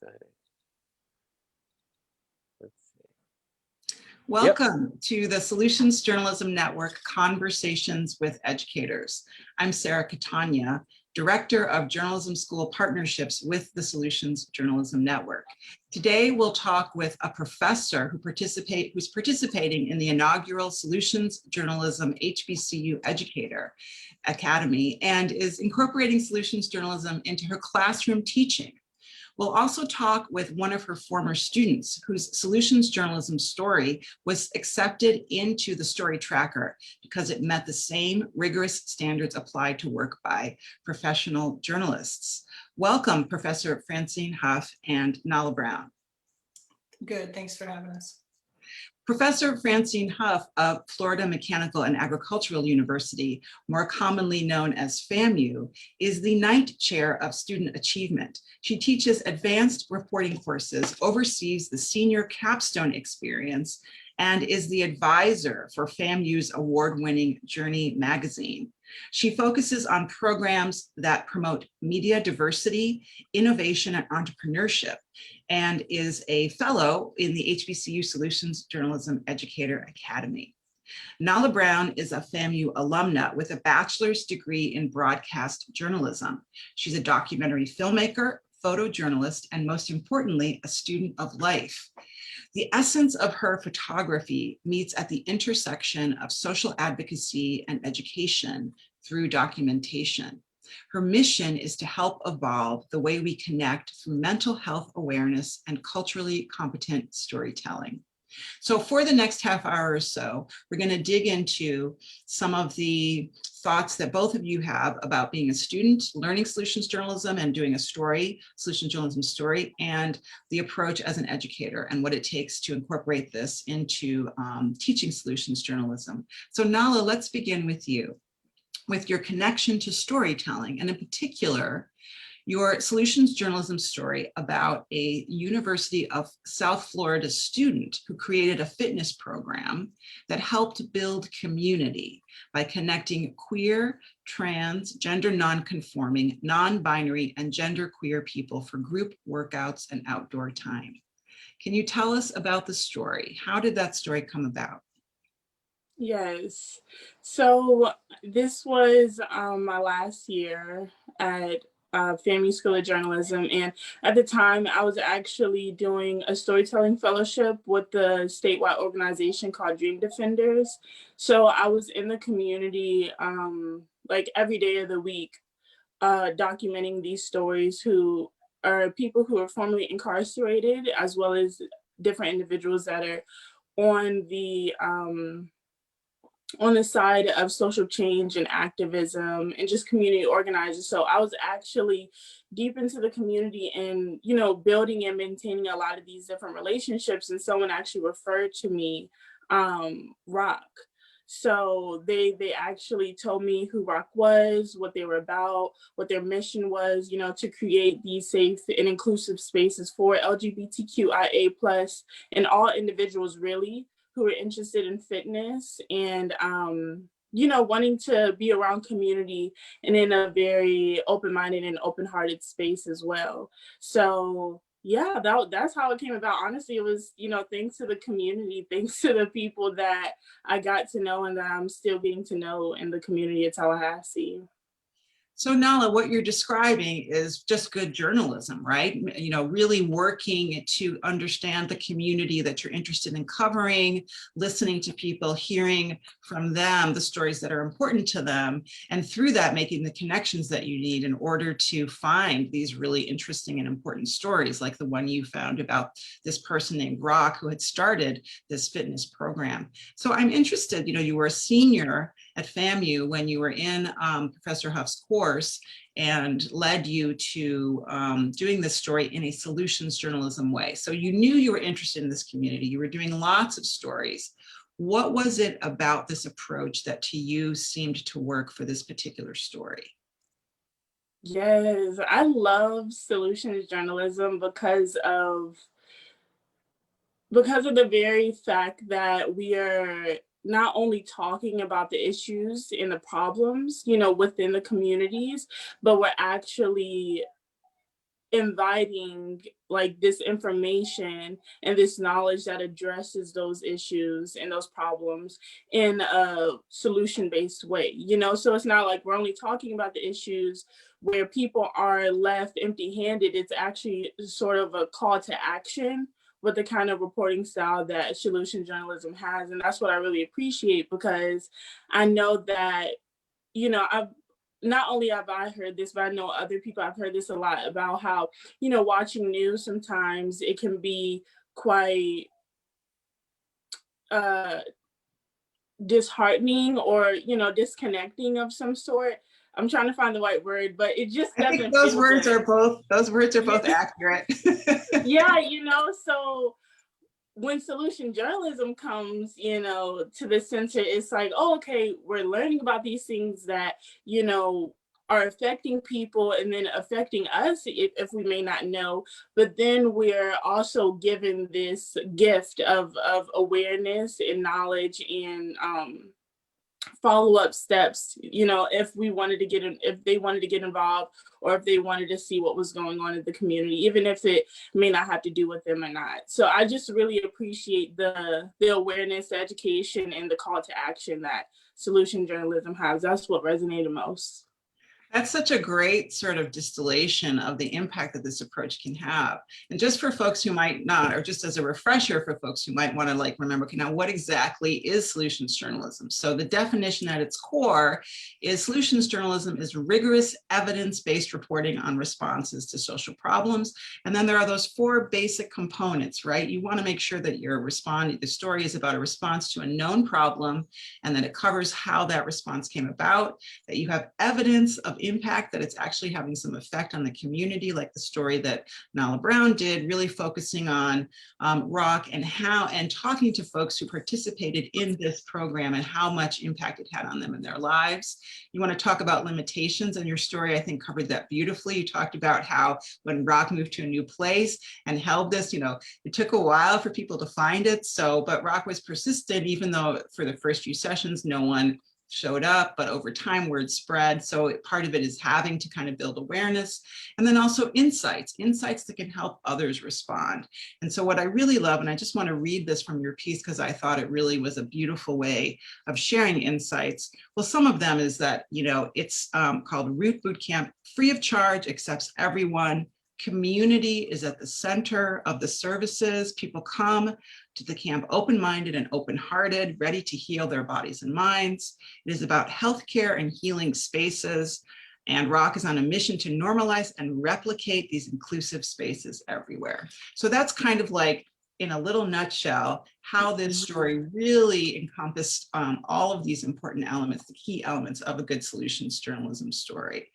exciting. Let's see. Welcome to the Solutions Journalism Network Conversations with Educators. I'm Sarah Catania, Director of Journalism School Partnerships with the Solutions Journalism Network. Today, we'll talk with a professor who's participating in the inaugural Solutions Journalism HBCU Educator Academy and is incorporating solutions journalism into her classroom teaching. We'll also talk with one of her former students whose solutions journalism story was accepted into the story tracker because it met the same rigorous standards applied to work by professional journalists. Welcome, Professor Francine Huff and Nala Brown. Good, thanks for having us. Professor Francine Huff of Florida Mechanical and Agricultural University, more commonly known as FAMU, is the Knight Chair of Student Achievement. She teaches advanced reporting courses, oversees the senior capstone experience, and is the advisor for FAMU's award-winning Journey magazine. She focuses on programs that promote media diversity, innovation, and entrepreneurship, and is a fellow in the HBCU Solutions Journalism Educator Academy. Nala Brown is a FAMU alumna with a bachelor's degree in broadcast journalism. She's a documentary filmmaker, photojournalist, and most importantly, a student of life. The essence of her photography meets at the intersection of social advocacy and education through documentation. Her mission is to help evolve the way we connect through mental health awareness and culturally competent storytelling. So for the next half hour or so, we're going to dig into some of the thoughts that both of you have about being a student, learning solutions journalism and doing a story, solutions journalism story, and the approach as an educator and what it takes to incorporate this into teaching solutions journalism. So Nala, let's begin with you, with your connection to storytelling, and in particular, your solutions journalism story about a University of South Florida student who created a fitness program that helped build community by connecting queer, trans, gender non-conforming, non-binary, and genderqueer people for group workouts and outdoor time. Can you tell us about the story? How did that story come about? Yes, so this was my last year at FAMU School of Journalism, and at the time I was actually doing a storytelling fellowship with the statewide organization called Dream Defenders. So I was in the community like every day of the week, documenting these stories who are people who are formerly incarcerated, as well as different individuals that are on the side of social change and activism and just community organizers. So I was actually deep into the community and, you know, building and maintaining a lot of these different relationships. And someone actually referred to me, Rock. So they actually told me who Rock was, what they were about, what their mission was, you know, to create these safe and inclusive spaces for LGBTQIA+ and all individuals really who are interested in fitness and, you know, wanting to be around community and in a very open-minded and open-hearted space as well. So yeah, that's how it came about. Honestly, it was, you know, thanks to the community, thanks to the people that I got to know and that I'm still getting to know in the community of Tallahassee. So Nala, what you're describing is just good journalism, right? You know, really working to understand the community that you're interested in covering, listening to people, hearing from them the stories that are important to them, and through that making the connections that you need in order to find these really interesting and important stories, like the one you found about this person named Rock who had started this fitness program. So I'm interested, you know, you were a senior at FAMU when you were in Professor Huff's course and led you to doing this story in a solutions journalism way. So you knew you were interested in this community. You were doing lots of stories. What was it about this approach that to you seemed to work for this particular story? Yes, I love solutions journalism because of the very fact that we are not only talking about the issues and the problems, you know, within the communities, but we're actually inviting like this information and this knowledge that addresses those issues and those problems in a solution-based way, you know? So it's not like we're only talking about the issues where people are left empty-handed. It's actually sort of a call to action with the kind of reporting style that solution journalism has. And that's what I really appreciate, because I know that, you know, not only have I heard this, but I know other people have heard this a lot about how, you know, watching news sometimes it can be quite disheartening or, you know, disconnecting of some sort. I'm trying to find the right word, but it just I think doesn't those feel words good. are both Yeah. accurate. Yeah, you know, so when solution journalism comes, you know, to the center, it's like, oh, okay, we're learning about these things that, you know, are affecting people and then affecting us if we may not know, but then we're also given this gift of awareness and knowledge and follow-up steps, you know, if we wanted to get in, if they wanted to get involved, or if they wanted to see what was going on in the community, even if it may not have to do with them or not. So I just really appreciate the awareness, the education, and the call to action that solution journalism has. That's what resonated most. That's such a great sort of distillation of the impact that this approach can have. And just for folks who might not, or just as a refresher for folks who might want to like remember, okay, now what exactly is solutions journalism? So the definition at its core is solutions journalism is rigorous evidence-based reporting on responses to social problems. And then there are those four basic components, right? You want to make sure that you're responding, the story is about a response to a known problem, and that it covers how that response came about, that you have evidence of impact, that it's actually having some effect on the community, like the story that Nala Brown did, really focusing on rock and how, and talking to folks who participated in this program and how much impact it had on them in their lives. You want to talk about limitations, and your story, I think, covered that beautifully. You talked about how when rock moved to a new place and held this, you know, it took a while for people to find it. So, but rock was persistent, even though for the first few sessions, no one showed up, but over time word spread. So part of it is having to kind of build awareness, and then also insights that can help others respond. And so what I really love, and I just want to read this from your piece because I thought it really was a beautiful way of sharing insights. Well, some of them is that, you know, it's called Root Bootcamp, free of charge, accepts everyone. Community is at the center of the services. People come to the camp open-minded and open-hearted, ready to heal their bodies and minds. It is about healthcare and healing spaces. And Rock is on a mission to normalize and replicate these inclusive spaces everywhere. So that's kind of like, in a little nutshell, how this story really encompassed all of these important elements, the key elements of a good solutions journalism story.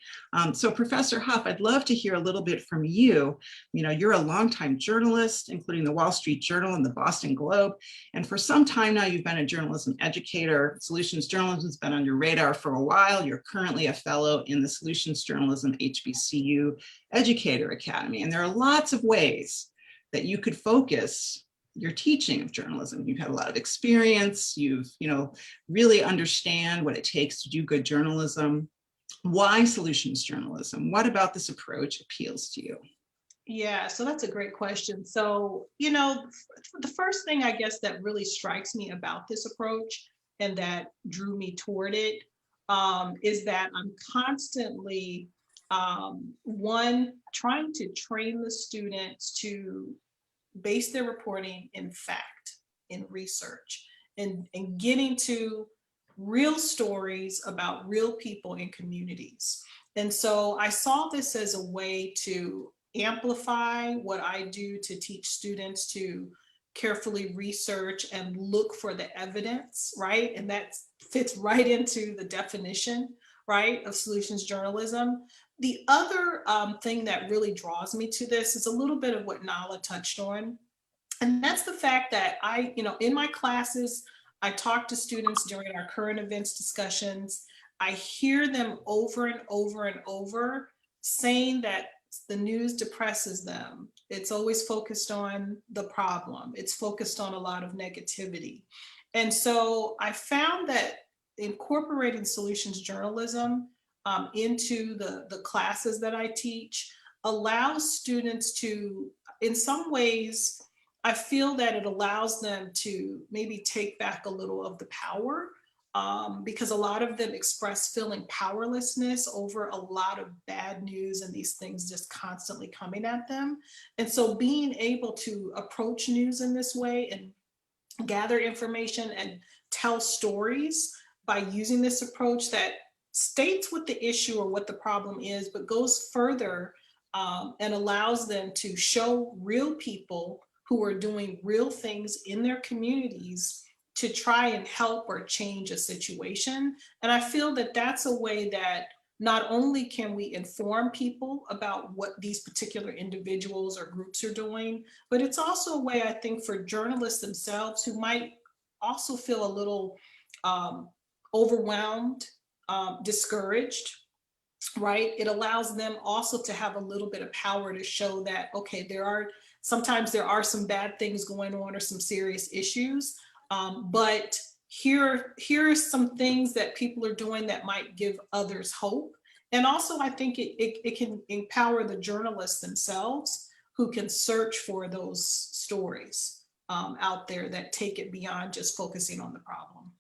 So Professor Huff, I'd love to hear a little bit from you. You know, you're a longtime journalist, including the Wall Street Journal and the Boston Globe. And for some time now, you've been a journalism educator. Solutions journalism has been on your radar for a while. You're currently a fellow in the Solutions Journalism HBCU Educator Academy. And there are lots of ways that you could focus your teaching of journalism. You've had a lot of experience, you've, you know, really understand what it takes to do good journalism. Why solutions journalism? What about this approach appeals to you? Yeah, so that's a great question. So, you know, the first thing I guess that really strikes me about this approach and that drew me toward it is that I'm constantly, one, trying to train the students to base their reporting in fact, in research, and getting to real stories about real people and communities. And so I saw this as a way to amplify what I do to teach students to carefully research and look for the evidence, right? And that fits right into the definition, right, of solutions journalism. The other thing that really draws me to this is a little bit of what Nala touched on. And that's the fact that in my classes, I talk to students during our current events discussions. I hear them over and over and over saying that the news depresses them. It's always focused on the problem. It's focused on a lot of negativity. And so I found that incorporating solutions journalism into the classes that I teach allows students to, in some ways, I feel that it allows them to maybe take back a little of the power, because a lot of them express feeling powerlessness over a lot of bad news and these things just constantly coming at them. And so being able to approach news in this way and gather information and tell stories by using this approach that states what the issue or what the problem is, but goes further, and allows them to show real people who are doing real things in their communities to try and help or change a situation. And I feel that that's a way that not only can we inform people about what these particular individuals or groups are doing, but it's also a way, I think, for journalists themselves who might also feel a little overwhelmed, discouraged, right? It allows them also to have a little bit of power to show that, okay, sometimes there are some bad things going on or some serious issues, but here are some things that people are doing that might give others hope. And also, I think it can empower the journalists themselves who can search for those stories out there that take it beyond just focusing on the problem.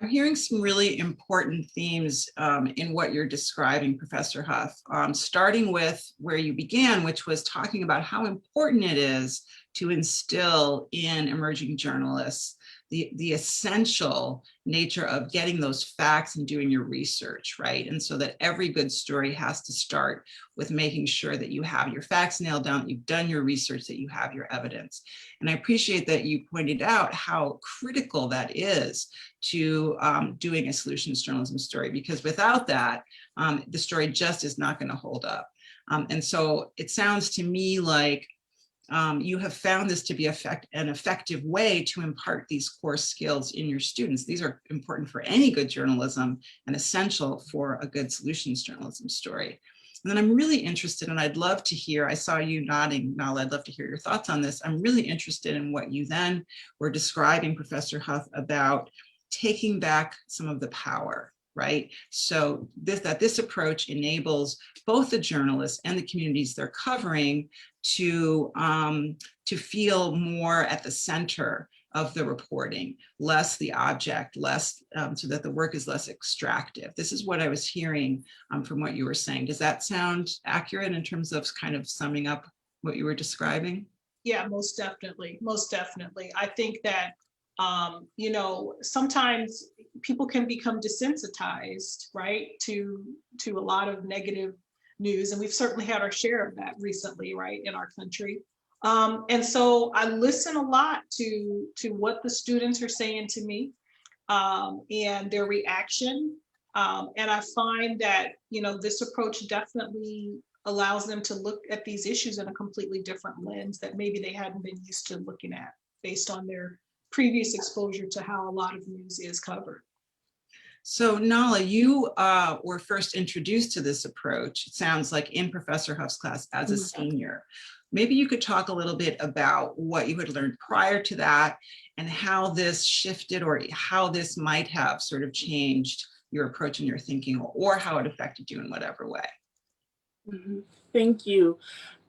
I'm hearing some really important themes in what you're describing, Professor Huff, starting with where you began, which was talking about how important it is to instill in emerging journalists the essential nature of getting those facts and doing your research, right? And so that every good story has to start with making sure that you have your facts nailed down, you've done your research, that you have your evidence. And I appreciate that you pointed out how critical that is to doing a solutions journalism story, because without that, the story just is not going to hold up. And so it sounds to me like you have found this to be an effective way to impart these core skills in your students. These are important for any good journalism and essential for a good solutions journalism story. And then I'm really interested, and I'd love to hear, I saw you nodding, Nala, I'd love to hear your thoughts on this. I'm really interested in what you then were describing, Professor Huff, about taking back some of the power, right? So this approach enables both the journalists and the communities they're covering to feel more at the center of the reporting, less the object, less so that the work is less extractive. This is what I was hearing from what you were saying. Does that sound accurate in terms of kind of summing up what you were describing? Yeah, most definitely. Most definitely. I think that, you know, sometimes people can become desensitized, right, to a lot of negative news. And we've certainly had our share of that recently, right, in our country. And so I listen a lot to what the students are saying to me, and their reaction. And I find that, you know, this approach definitely allows them to look at these issues in a completely different lens that maybe they hadn't been used to looking at based on their previous exposure to how a lot of news is covered. So Nala, you were first introduced to this approach, it sounds like, in Professor Huff's class as a senior. Maybe you could talk a little bit about what you had learned prior to that and how this shifted, or how this might have sort of changed your approach and your thinking, or how it affected you in whatever way. Thank you.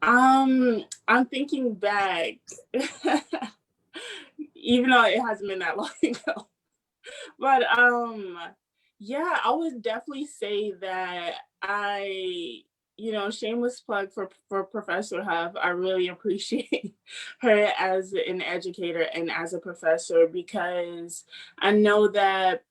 I'm thinking back, even though it hasn't been that long ago. But yeah, I would definitely say that shameless plug for Professor Huff. I really appreciate her as an educator and as a professor, because I know that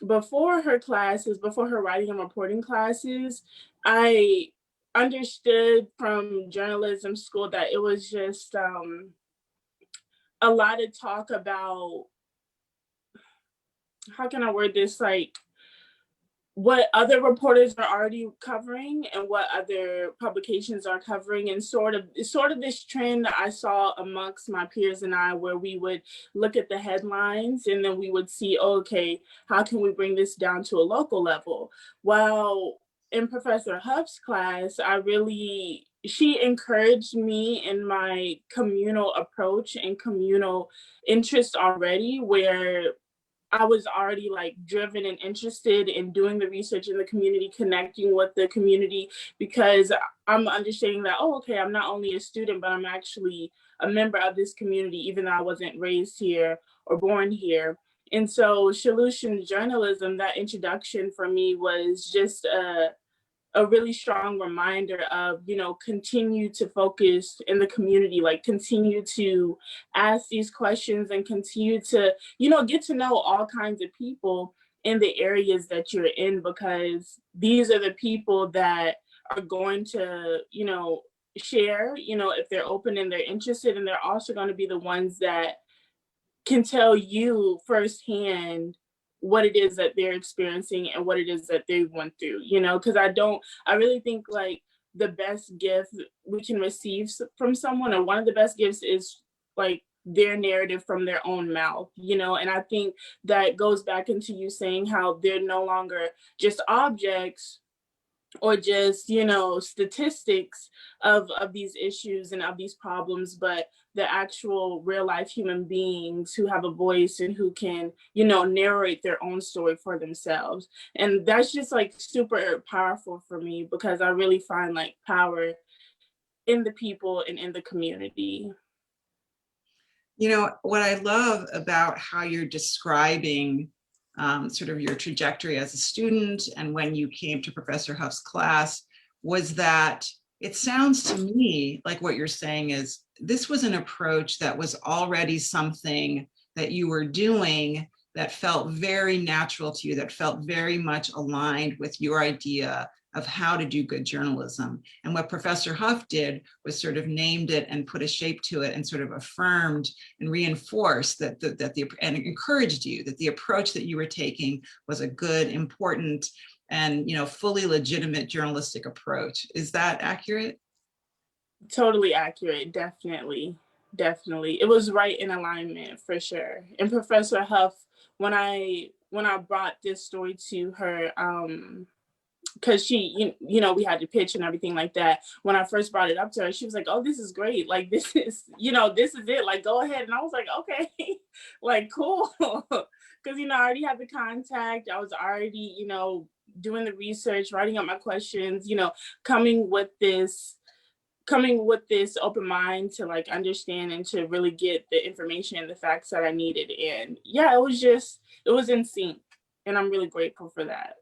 before her writing and reporting classes, I understood from journalism school that it was just a lot of talk about, how can I word this, like what other reporters are already covering and what other publications are covering, and sort of this trend I saw amongst my peers and I, where we would look at the headlines and then we would see, okay, how can we bring this down to a local level? Well, in Professor Huff's class, she encouraged me in my communal approach and communal interest already, where I was already like driven and interested in doing the research in the community, connecting with the community, because I'm understanding that, oh, okay, I'm not only a student, but I'm actually a member of this community, even though I wasn't raised here or born here. And so solutions journalism, that introduction for me was just a really strong reminder of, you know, continue to focus in the community, like continue to ask these questions and continue to, you know, get to know all kinds of people in the areas that you're in, because these are the people that are going to, you know, share, you know, if they're open and they're interested, and they're also going to be the ones that can tell you firsthand what it is that they're experiencing and what it is that they went through, you know, because I really think like the best gift we can receive from someone, or one of the best gifts, is like their narrative from their own mouth, you know. And I think that goes back into you saying how they're no longer just objects or just, you know, statistics of these issues and of these problems, but the actual real life human beings who have a voice and who can, you know, narrate their own story for themselves. And that's just like super powerful for me, because I really find like power in the people and in the community. You know, what I love about how you're describing sort of your trajectory as a student and when you came to Professor Huff's class was that it sounds to me like what you're saying is this was an approach that was already something that you were doing that felt very natural to you, that felt very much aligned with your idea of how to do good journalism. And what Professor Huff did was sort of named it and put a shape to it and sort of affirmed and reinforced and encouraged you that the approach that you were taking was a good, important, and, you know, fully legitimate journalistic approach. Is that accurate? Totally accurate, definitely. Definitely. It was right in alignment for sure. And Professor Huff, when I brought this story to her, because she, you know, we had to pitch and everything like that. When I first brought it up to her, she was like, oh, this is great. Like, this is, you know, this is it. Like, go ahead. And I was like, okay, like, cool. Because, you know, I already had the contact. I was already, you know, doing the research, writing up my questions, you know, coming with this open mind to like understand and to really get the information and the facts that I needed. And yeah, it was in sync. And I'm really grateful for that.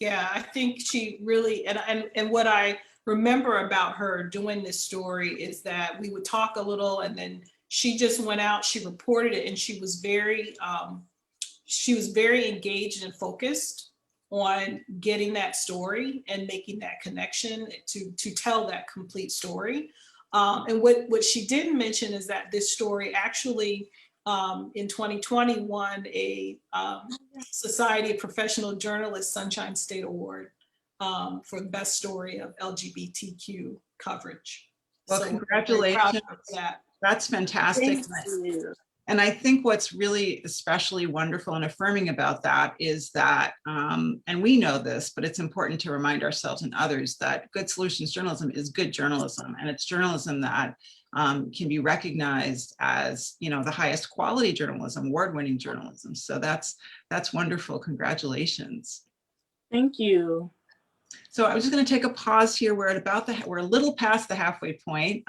Yeah, I think she really, and what I remember about her doing this story is that we would talk a little, and then she just went out, she reported it, and she was very engaged and focused on getting that story and making that connection to tell that complete story. And what she didn't mention is that this story actually in 2020 won a Society of Professional Journalists Sunshine State Award for the best story of LGBTQ coverage. Well, so congratulations. That. That's fantastic. And I think what's really especially wonderful and affirming about that is that, and we know this, but it's important to remind ourselves and others that good solutions journalism is good journalism, and it's journalism that can be recognized as, you know, the highest quality journalism, award-winning journalism. So that's wonderful. Congratulations. Thank you. So I was just going to take a pause here. We're a little past the halfway point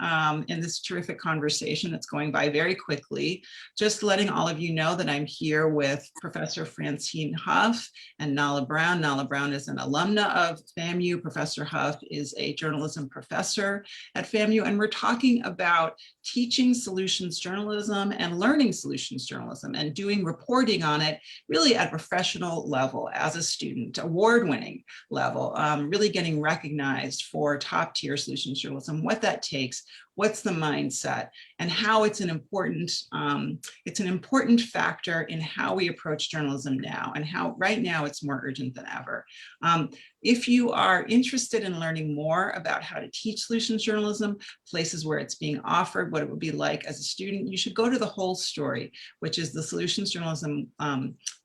in this terrific conversation that's going by very quickly. Just letting all of you know that I'm here with Professor Francine Huff and Nala Brown. Nala Brown is an alumna of FAMU. Professor Huff is a journalism professor at FAMU, and we're talking about teaching solutions journalism and learning solutions journalism and doing reporting on it really at a professional level as a student, award-winning level. Really getting recognized for top tier solutions journalism, what that takes, what's the mindset, and how it's an important factor in how we approach journalism now, and how right now it's more urgent than ever. If you are interested in learning more about how to teach solutions journalism, places where it's being offered, what it would be like as a student, you should go to The Whole Story, which is the solutions journalism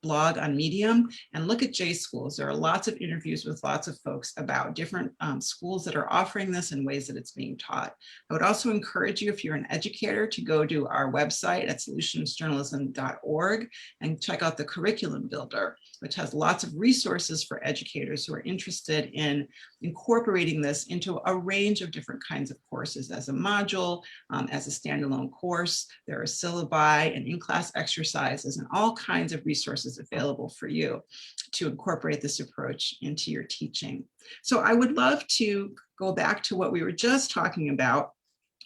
blog on Medium, and look at J Schools. There are lots of interviews with lots of folks about different schools that are offering this and ways that it's being taught. I would also also encourage you, if you're an educator, to go to our website at solutionsjournalism.org and check out the curriculum builder, which has lots of resources for educators who are interested in incorporating this into a range of different kinds of courses as a module, as a standalone course. There are syllabi and in-class exercises and all kinds of resources available for you to incorporate this approach into your teaching. So I would love to go back to what we were just talking about,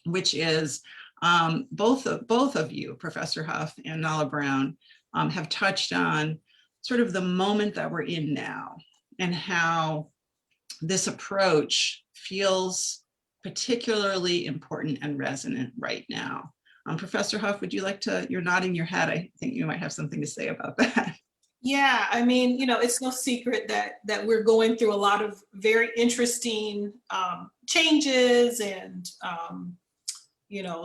which is both of you, Professor Huff and Nala Brown, have touched on sort of the moment that we're in now and how this approach feels particularly important and resonant right now. Professor Huff, would you like to, you're nodding your head. I think you might have something to say about that. Yeah, I mean, it's no secret that we're going through a lot of very interesting changes and,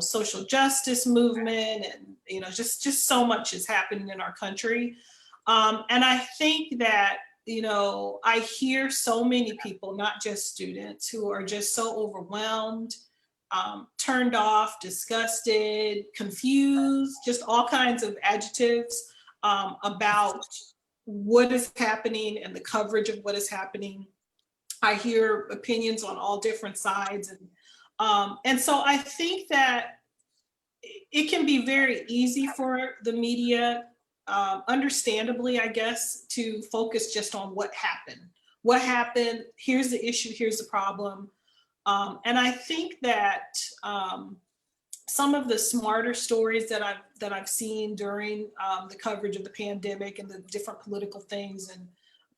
social justice movement and, just so much is happening in our country. And I think that, I hear so many people, not just students, who are just so overwhelmed, turned off, disgusted, confused, just all kinds of adjectives about what is happening and the coverage of what is happening. I hear opinions on all different sides. And so I think that it can be very easy for the media, understandably, I guess, to focus just on what happened. What happened? Here's the issue, here's the problem. And I think that some of the smarter stories that I've seen during the coverage of the pandemic and the different political things and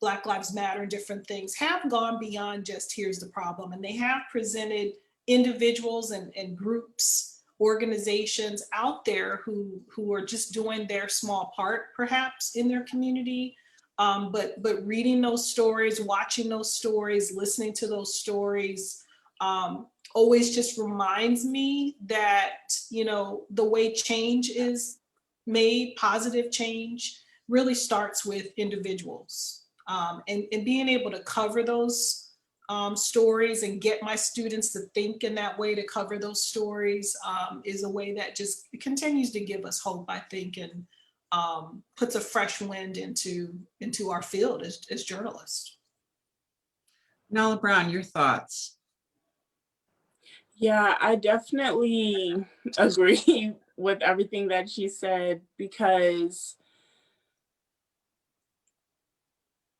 Black Lives Matter and different things have gone beyond just here's the problem. And they have presented individuals and groups, organizations out there who are just doing their small part, perhaps, in their community. But reading those stories, watching those stories, listening to those stories, always just reminds me that, the way change is made, positive change, really starts with individuals. And being able to cover those stories and get my students to think in that way, to cover those stories, is a way that just continues to give us hope, I think, and puts a fresh wind into our field as journalists. Nala Brown, your thoughts? Yeah, I definitely agree with everything that she said, because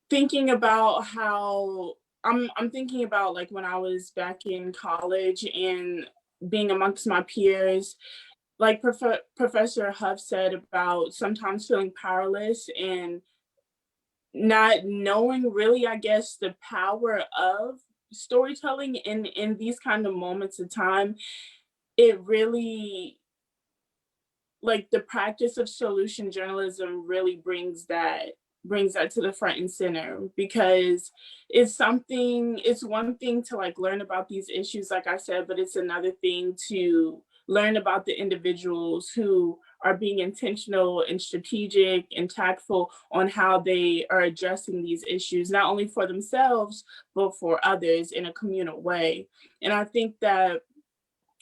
thinking about how I'm thinking about, like, when I was back in college and being amongst my peers, like Professor Huff said about sometimes feeling powerless and not knowing really, I guess, the power of storytelling in these kind of moments of time. It really, like, the practice of solution journalism really brings that to the front and center, because it's one thing to, like, learn about these issues, like I said, but it's another thing to learn about the individuals who are being intentional and strategic and tactful on how they are addressing these issues, not only for themselves, but for others in a communal way. And I think that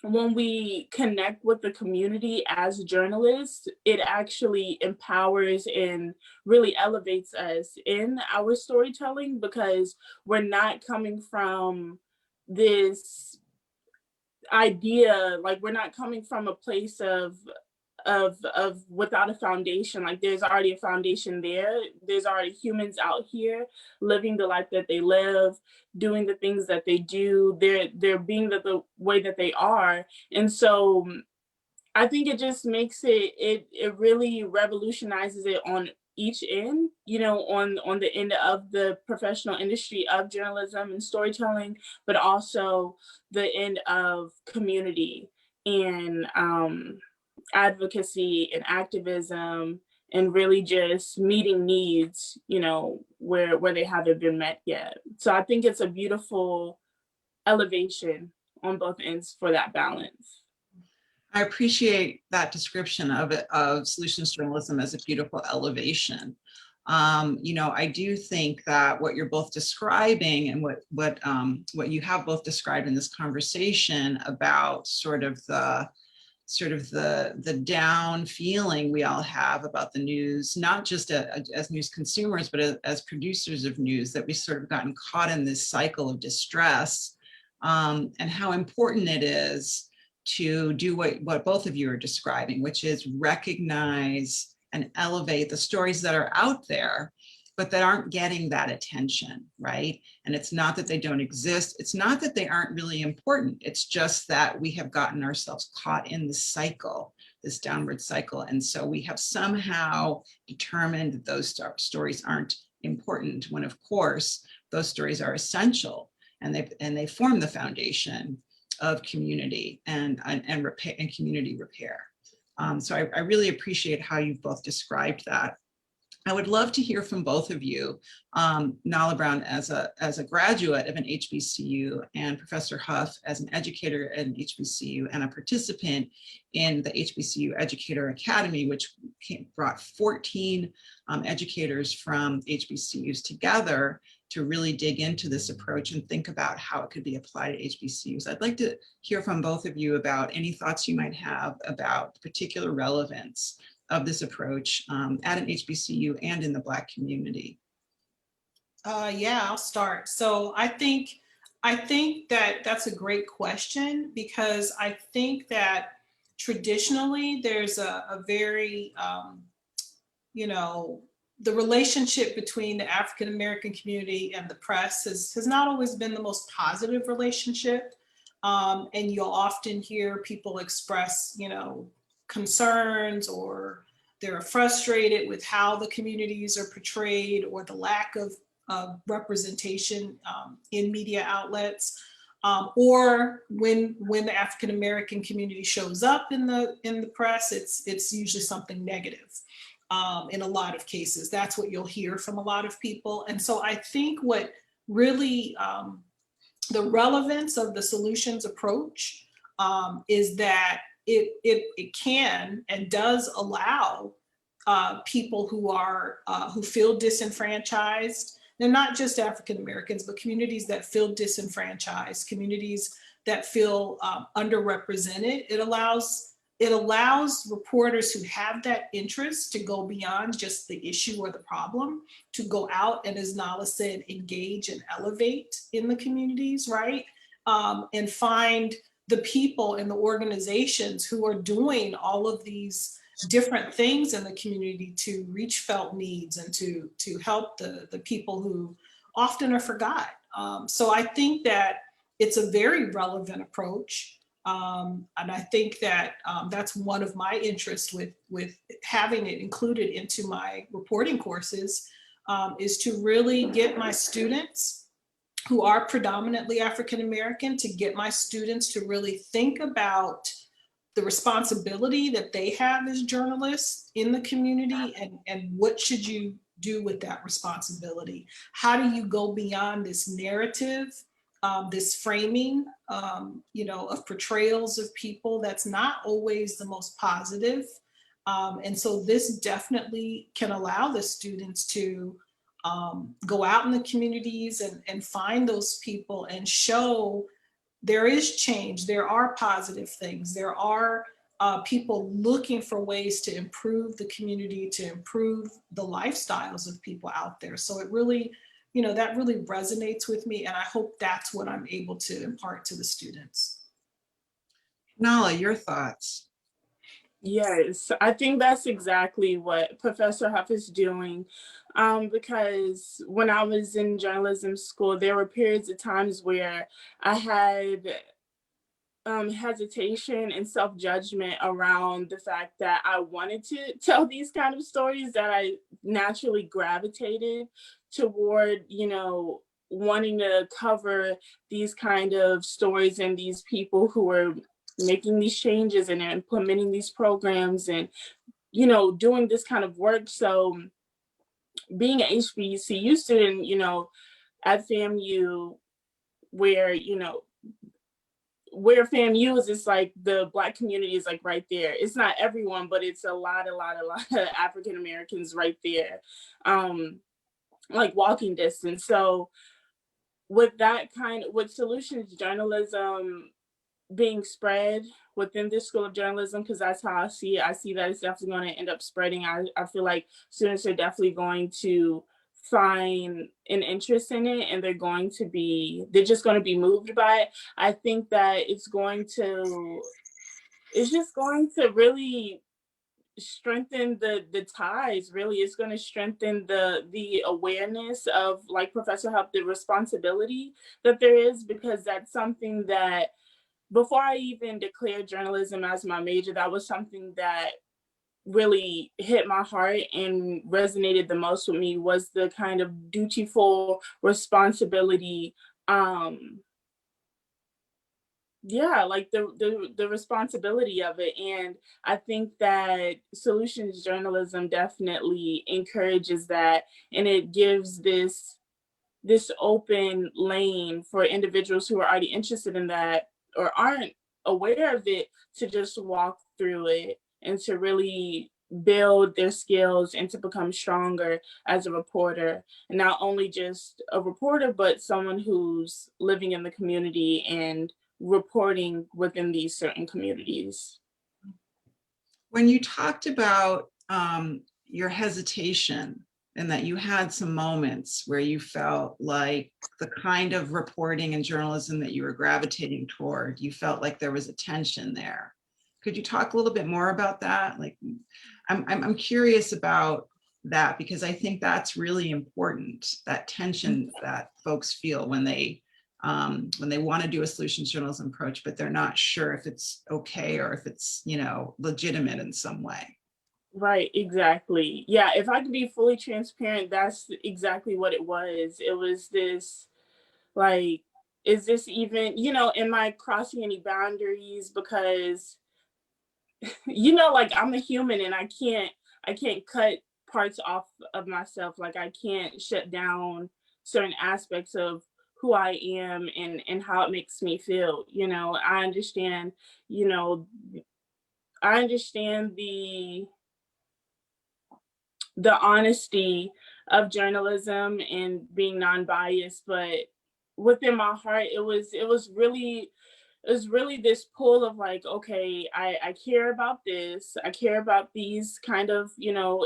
when we connect with the community as journalists, it actually empowers and really elevates us in our storytelling, because we're not coming from this idea, like, we're not coming from a place of without a foundation. Like, there's already a foundation there. There's already humans out here living the life that they live, doing the things that they do. They're being the way that they are. And so I think it just makes it really revolutionizes it on each end, on the end of the professional industry of journalism and storytelling, but also the end of community and advocacy and activism, and really just meeting needs, where they haven't been met yet. So I think it's a beautiful elevation on both ends for that balance. I appreciate that description of solutions journalism as a beautiful elevation. You know, I do think that what you're both describing and what you have both described in this conversation about sort of the down feeling we all have about the news, not just as news consumers, but as producers of news, that we've sort of gotten caught in this cycle of distress, and how important it is to do what both of you are describing, which is recognize and elevate the stories that are out there, but that aren't getting that attention, right? And it's not that they don't exist. It's not that they aren't really important. It's just that we have gotten ourselves caught in this cycle, this downward cycle. And so we have somehow determined that those stories aren't important, when of course, those stories are essential, and they form the foundation of community and repair and community repair. So I really appreciate how you've both described that. I would love to hear from both of you, Nala Brown as a graduate of an HBCU, and Professor Huff as an educator at an HBCU and a participant in the HBCU Educator Academy, which brought 14 educators from HBCUs together to really dig into this approach and think about how it could be applied at HBCUs. I'd like to hear from both of you about any thoughts you might have about the particular relevance of this approach at an HBCU and in the Black community. Yeah, I'll start. So I think that that's a great question, because I think that traditionally there's a very, you know, the relationship between the African American community and the press has not always been the most positive relationship. And you'll often hear people express, you know, concerns, or they're frustrated with how the communities are portrayed, or the lack of representation in media outlets, or when the African American community shows up in the press, it's usually something negative. In a lot of cases, that's what you'll hear from a lot of people. And so I think what really the relevance of the solutions approach is that it can and does allow people who feel disenfranchised. They're not just African Americans, but communities that feel disenfranchised, communities that feel underrepresented. It allows reporters who have that interest to go beyond just the issue or the problem, to go out and, as Nala said, engage and elevate in the communities, right? And find the people and the organizations who are doing all of these different things in the community to reach felt needs and to help the people who often are forgotten. So I think that it's a very relevant approach. And I think that that's one of my interests with having it included into my reporting courses, is to really get my students who are predominantly African American, to get my students to really think about the responsibility that they have as journalists in the community, and what should you do with that responsibility? How do you go beyond this narrative, this framing, you know, of portrayals of people that's not always the most positive? And so this definitely can allow the students to go out in the communities and find those people and show there is change, there are positive things, there are people looking for ways to improve the community, to improve the lifestyles of people out there. So it really, you know, that really resonates with me, and I hope that's what I'm able to impart to the students. Nala, your thoughts? Yes, I think that's exactly what Professor Huff is doing, because when I was in journalism school, there were periods of times where I had hesitation and self-judgment around the fact that I wanted to tell these kind of stories, that I naturally gravitated toward, you know, wanting to cover these kind of stories and these people who were making these changes and implementing these programs and, you know, doing this kind of work. So being an HBCU student, you know, at FAMU, where, you know, where FAMU is, it's like the Black community is like right there. It's not everyone, but it's a lot of African Americans right there, like walking distance. So with with solutions journalism being spread within this school of journalism, because that's how I see it. I see that it's definitely going to end up spreading. I feel like students are definitely going to find an interest in it, and they're just going to be moved by it. I think that it's just going to really strengthen the ties. Really, it's going to strengthen the awareness of, like Professor Huff, the responsibility that there is, because that's something that before I even declared journalism as my major, that was something that really hit my heart and resonated the most with me, was the kind of dutiful responsibility. Like the responsibility of it. And I think that solutions journalism definitely encourages that, and it gives this open lane for individuals who are already interested in that or aren't aware of it to just walk through it and to really build their skills and to become stronger as a reporter. And not only just a reporter, but someone who's living in the community and reporting within these certain communities. When you talked about your hesitation and that you had some moments where you felt like the kind of reporting and journalism that you were gravitating toward, you felt like there was a tension there. Could you talk a little bit more about that? Like, I'm curious about that, because I think that's really important, that tension that folks feel when they want to do a solutions journalism approach, but they're not sure if it's okay or if it's, legitimate in some way. Right, exactly. Yeah, if I could be fully transparent, that's exactly what it was. It was this, like, is this even, am I crossing any boundaries? Because, like, I'm a human and I can't cut parts off of myself. Like, I can't shut down certain aspects of who I am and how it makes me feel. I understand, I understand the honesty of journalism and being non-biased, but within my heart, it was really this pull of like, okay, I care about this. I care about these kind of,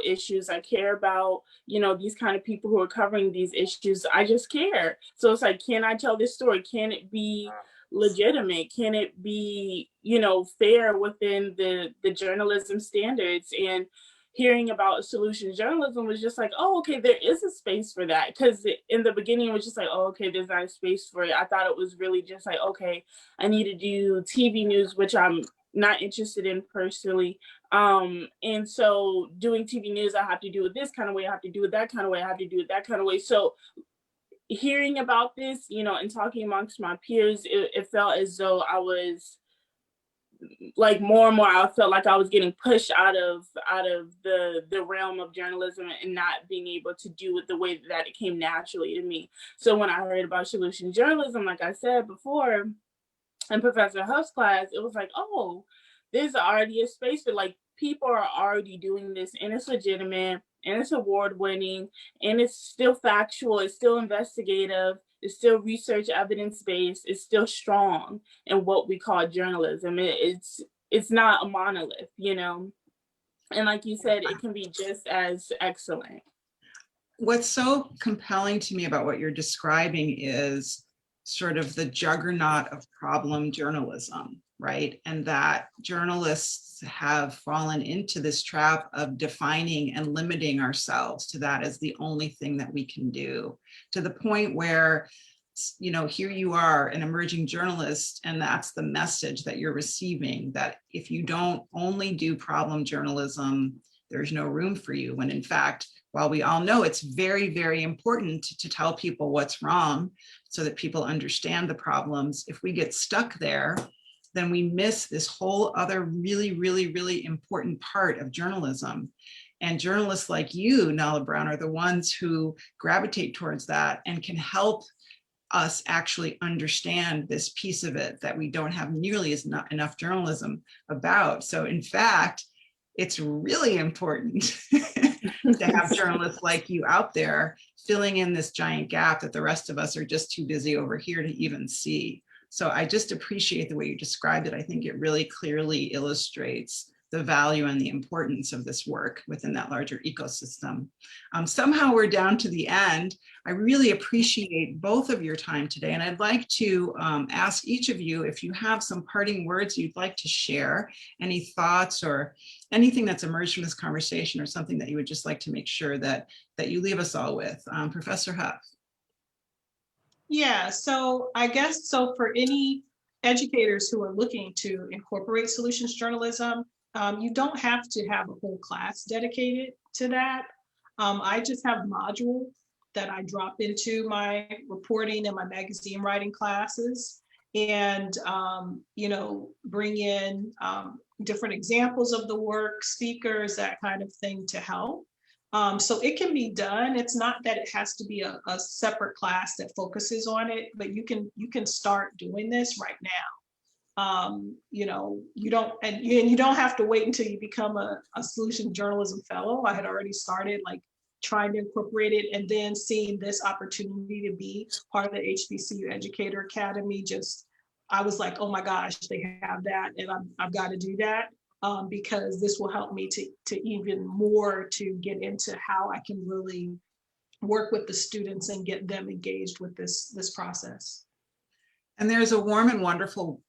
issues. I care about, these kind of people who are covering these issues. I just care. So it's like, can I tell this story? Can it be legitimate? Can it be, fair within the journalism standards? And hearing about solutions journalism was just like, oh, okay, there is a space for that. Because in the beginning, it was just like, oh, okay, there's not a space for it. I thought it was really just like, okay, I need to do TV news, which I'm not interested in personally. And so doing TV news, I have to do it this kind of way, I have to do it that kind of way, I have to do it that kind of way. So hearing about this, and talking amongst my peers, it felt as though I was like more and more, I felt like I was getting pushed out of the realm of journalism and not being able to do it the way that it came naturally to me. So when I heard about solution journalism, like I said before, in Professor Huff's class, it was like, oh, there's already a space for, like, people are already doing this, and it's legitimate, and it's award-winning, and it's still factual, it's still investigative, it's still research evidence-based, it's still strong in what we call journalism. It's not a monolith, And like you said, it can be just as excellent. What's so compelling to me about what you're describing is sort of the juggernaut of problem journalism, right? And that journalists have fallen into this trap of defining and limiting ourselves to that as the only thing that we can do, to the point where, here you are, an emerging journalist, and that's the message that you're receiving, that if you don't only do problem journalism, there's no room for you. When in fact, while we all know it's very, very important to tell people what's wrong so that people understand the problems, if we get stuck there, then we miss this whole other really, really, really important part of journalism. And journalists like you, Nala Brown, are the ones who gravitate towards that and can help us actually understand this piece of it that we don't have nearly as not enough journalism about. So in fact, it's really important to have journalists like you out there filling in this giant gap that the rest of us are just too busy over here to even see. So I just appreciate the way you described it. I think it really clearly illustrates the value and the importance of this work within that larger ecosystem. Somehow we're down to the end. I really appreciate both of your time today, and I'd like to ask each of you if you have some parting words you'd like to share, any thoughts or anything that's emerged from this conversation, or something that you would just like to make sure that you leave us all with. Professor Huff. Yeah, so I guess so for any educators who are looking to incorporate solutions journalism, you don't have to have a whole class dedicated to that. I just have modules that I drop into my reporting and my magazine writing classes, and you know, bring in different examples of the work, speakers, that kind of thing to help. So it can be done. It's not that it has to be a separate class that focuses on it, but you can start doing this right now. You know, you don't have to wait until you become a solution journalism fellow. I had already started like trying to incorporate it, and then seeing this opportunity to be part of the HBCU Educator Academy, just I was like, oh my gosh, they have that, and I've got to do that. Because this will help me to even more to get into how I can really work with the students and get them engaged with this process. And there's a warm and wonderful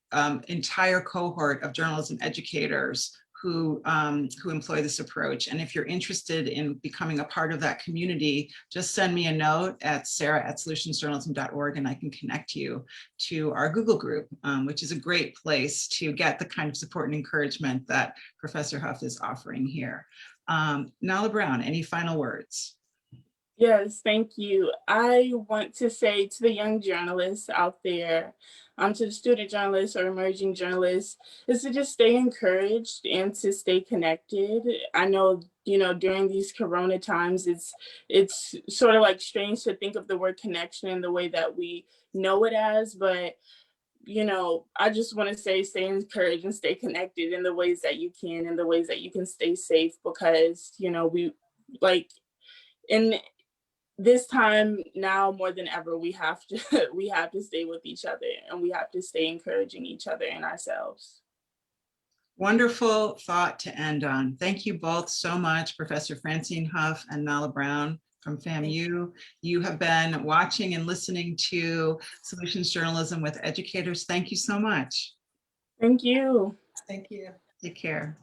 entire cohort of journalism educators who employ this approach. And if you're interested in becoming a part of that community, just send me a note at sarah@solutionsjournalism.org, and I can connect you to our Google group, which is a great place to get the kind of support and encouragement that Professor Huff is offering here. Nala Brown, any final words? Yes, thank you. I want to say to the young journalists out there, to the student journalists or emerging journalists, is to just stay encouraged and to stay connected. I know, you know, during these Corona times, it's sort of like strange to think of the word connection in the way that we know it as, but you know, I just want to say stay encouraged and stay connected in the ways that you can, in the ways that you can stay safe, because, you know, we like in this time now more than ever, we have to stay with each other, and we have to stay encouraging each other and ourselves. Wonderful thought to end on. Thank you both so much, Professor Francine Huff and Nala Brown from FAMU. You have been watching and listening to Solutions Journalism with Educators. Thank you so much. Thank you. Thank you. Take care.